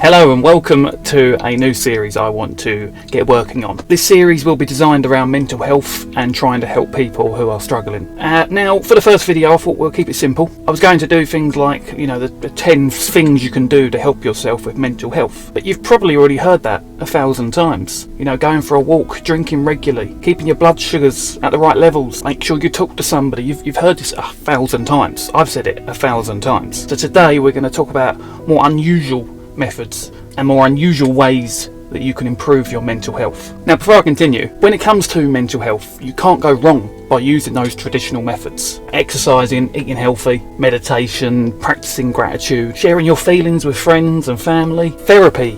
Hello and welcome to a new series I want to get working on. This series will be designed around mental health and trying to help people who are struggling. Now, for the first video, I thought we'll keep it simple. I was going to do things like, the 10 things you can do to help yourself with mental health. But you've probably already heard that 1,000 times. Going for a walk, drinking regularly, keeping your blood sugars at the right levels, make sure you talk to somebody. You've heard this 1,000 times. I've said it 1,000 times. So today we're going to talk about more unusual methods and more unusual ways that you can improve your mental health. Now, before I continue, when it comes to mental health, you can't go wrong by using those traditional methods. Exercising, eating healthy, meditation, practicing gratitude, sharing your feelings with friends and family, therapy,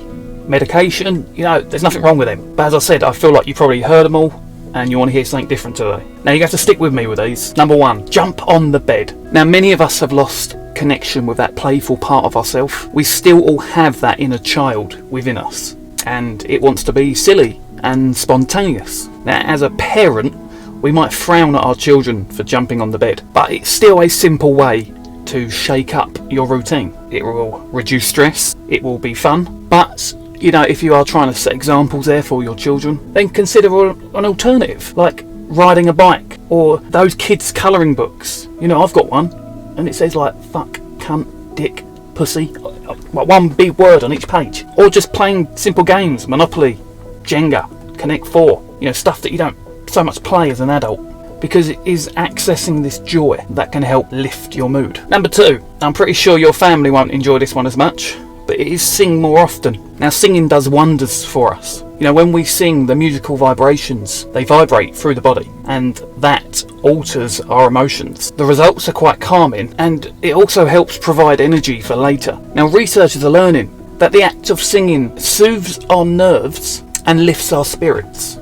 medication, there's nothing wrong with them. But as I said, I feel like you probably heard them all and you want to hear something different today. Now, you have to stick with me with these. Number 1, jump on the bed. Now, many of us have lost connection with that playful part of ourselves. We still all have that inner child within us, and it wants to be silly and spontaneous. Now, as a parent, we might frown at our children for jumping on the bed, but it's still a simple way to shake up your routine. It will reduce stress, it will be fun, but if you are trying to set examples there for your children, then consider an alternative, like riding a bike or those kids' colouring books. I've got one, and it says like fuck, cunt, dick, pussy, like one big word on each page. Or just playing simple games, Monopoly, Jenga, Connect 4, stuff that you don't so much play as an adult, because it is accessing this joy that can help lift your mood. Number 2, I'm pretty sure your family won't enjoy this one as much, but it is sing more often. Now, singing does wonders for us. When we sing, the musical vibrations, they vibrate through the body, and that alters our emotions. The results are quite calming, and it also helps provide energy for later. Now, researchers are learning that the act of singing soothes our nerves and lifts our spirits.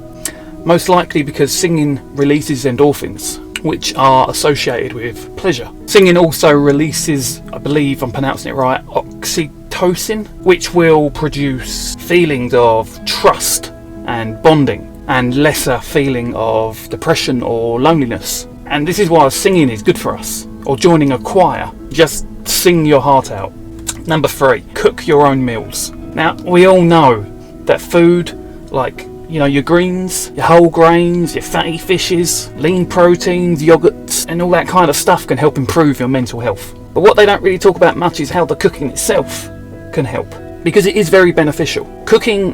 Most likely because singing releases endorphins, which are associated with pleasure. Singing also releases, I believe I'm pronouncing it right, oxytocin, which will produce feelings of trust and bonding, and lesser feeling of depression or loneliness. And this is why singing is good for us. Or joining a choir, just sing your heart out. Number 3, cook your own meals. Now, we all know that food, like your greens, your whole grains, your fatty fishes, lean proteins, yogurts, and all that kind of stuff can help improve your mental health. But what they don't really talk about much is how the cooking itself can help, because it is very beneficial. Cooking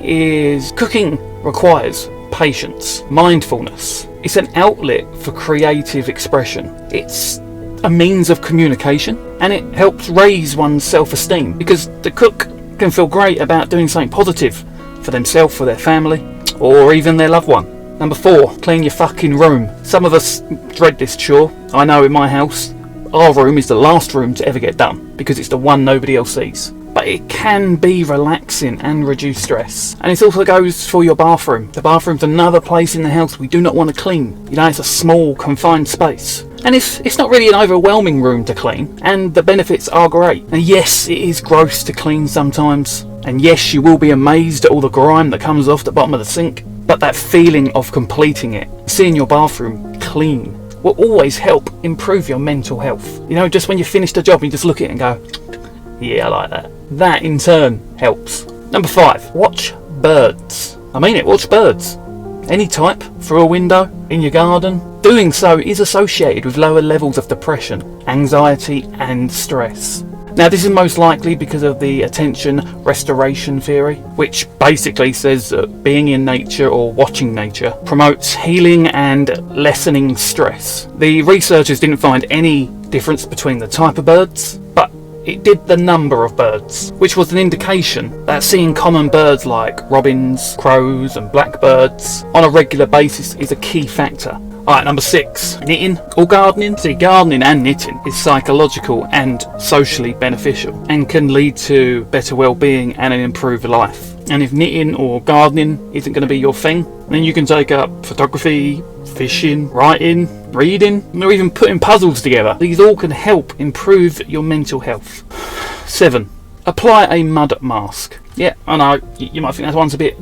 requires patience, mindfulness. It's an outlet for creative expression. It's a means of communication, and it helps raise one's self-esteem, because the cook can feel great about doing something positive for themselves, for their family, or even their loved one. Number 4, clean your fucking room. Some of us dread this chore. I know in my house, our room is the last room to ever get done, because it's the one nobody else sees. But it can be relaxing and reduce stress. And it also goes for your bathroom. The bathroom's another place in the house we do not want to clean. It's a small, confined space. And it's not really an overwhelming room to clean, and the benefits are great. And yes, it is gross to clean sometimes. And yes, you will be amazed at all the grime that comes off the bottom of the sink. But that feeling of completing it, seeing your bathroom clean, will always help improve your mental health. Just when you finish the job, you just look at it and go, yeah, I like that. That in turn helps. Number 5, watch birds. I mean it, watch birds. Any type, through a window, in your garden. Doing so is associated with lower levels of depression, anxiety, and stress. Now, this is most likely because of the attention restoration theory, which basically says that being in nature or watching nature promotes healing and lessening stress. The researchers didn't find any difference between the type of birds, but it did the number of birds, which was an indication that seeing common birds like robins, crows, and blackbirds on a regular basis is a key factor. Alright, number 6, knitting or gardening. See, gardening and knitting is psychological and socially beneficial, and can lead to better well-being and an improved life. And if knitting or gardening isn't going to be your thing, then you can take up photography, fishing, writing, reading, or even putting puzzles together. These all can help improve your mental health. 7, apply a mud mask. Yeah, I know, you might think that one's a bit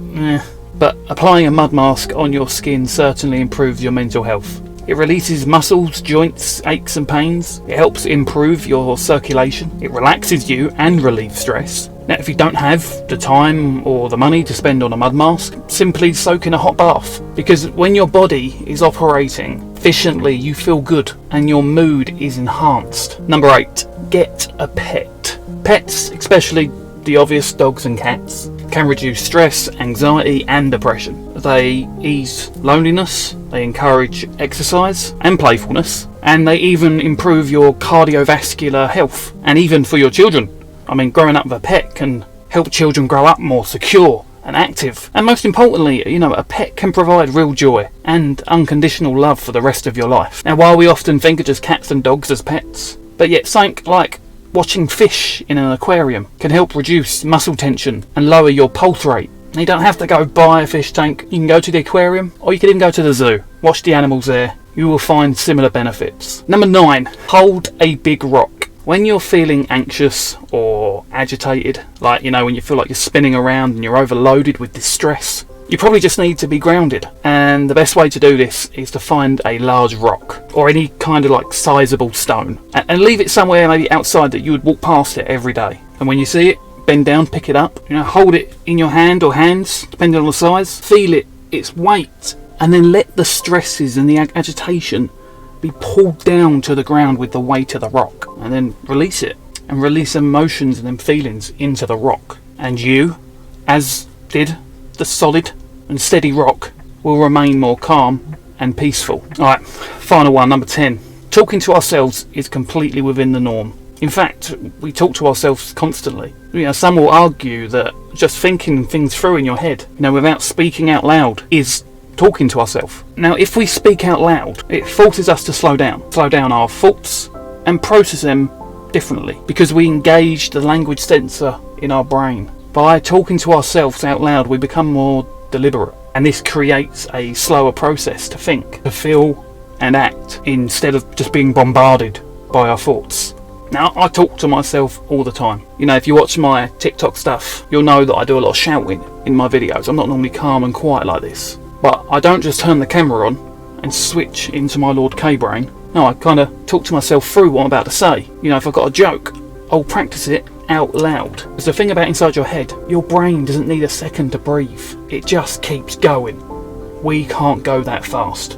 but applying a mud mask on your skin certainly improves your mental health. It releases muscles, joints, aches and pains. It helps improve your circulation. It relaxes you and relieves stress. Now, if you don't have the time or the money to spend on a mud mask, simply soak in a hot bath. Because when your body is operating efficiently, you feel good and your mood is enhanced. Number 8, get a pet. Pets, especially the obvious dogs and cats, can reduce stress, anxiety and depression. They ease loneliness, they encourage exercise and playfulness, and they even improve your cardiovascular health. And even for your children, I mean, growing up with a pet can help children grow up more secure and active. And most importantly, a pet can provide real joy and unconditional love for the rest of your life. Now, while we often think of just cats and dogs as pets, but yet something like watching fish in an aquarium can help reduce muscle tension and lower your pulse rate. And you don't have to go buy a fish tank. You can go to the aquarium, or you can even go to the zoo. Watch the animals there. You will find similar benefits. Number 9, hold a big rock. When you're feeling anxious or agitated, like, when you feel like you're spinning around and you're overloaded with distress, you probably just need to be grounded. And the best way to do this is to find a large rock or any kind of like sizable stone and leave it somewhere maybe outside that you would walk past it every day. And when you see it, bend down, pick it up, hold it in your hand or hands, depending on the size, feel its weight, and then let the stresses and the agitation be pulled down to the ground with the weight of the rock, and then release it and release emotions and then feelings into the rock, and you, as did the solid and steady rock, will remain more calm and peaceful. Alright, final one, number 10. Talking to ourselves is completely within the norm. In fact, we talk to ourselves constantly. Some will argue that just thinking things through in your head, without speaking out loud, is talking to ourselves. Now, if we speak out loud, it forces us to slow down our thoughts and process them differently, because we engage the language sensor in our brain. By talking to ourselves out loud, we become more deliberate, and this creates a slower process to think, to feel and act, instead of just being bombarded by our thoughts. Now, I talk to myself all the time. If you watch my TikTok stuff, you'll know that I do a lot of shouting in my videos. I'm not normally calm and quiet like this. But I don't just turn the camera on and switch into my Lord K brain. No, I kind of talk to myself through what I'm about to say. If I've got a joke, I'll practice it out loud. Because the thing about inside your head, your brain doesn't need a second to breathe. It just keeps going. We can't go that fast.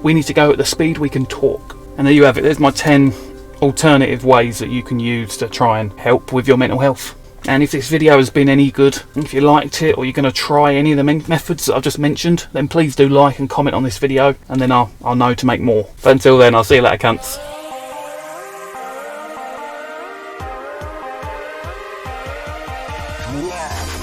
We need to go at the speed we can talk. And there you have it. There's my 10 alternative ways that you can use to try and help with your mental health. And if this video has been any good, if you liked it, or you're going to try any of the methods that I've just mentioned, then please do like and comment on this video, and then I'll know to make more. But until then, I'll see you later, cunts. Yeah.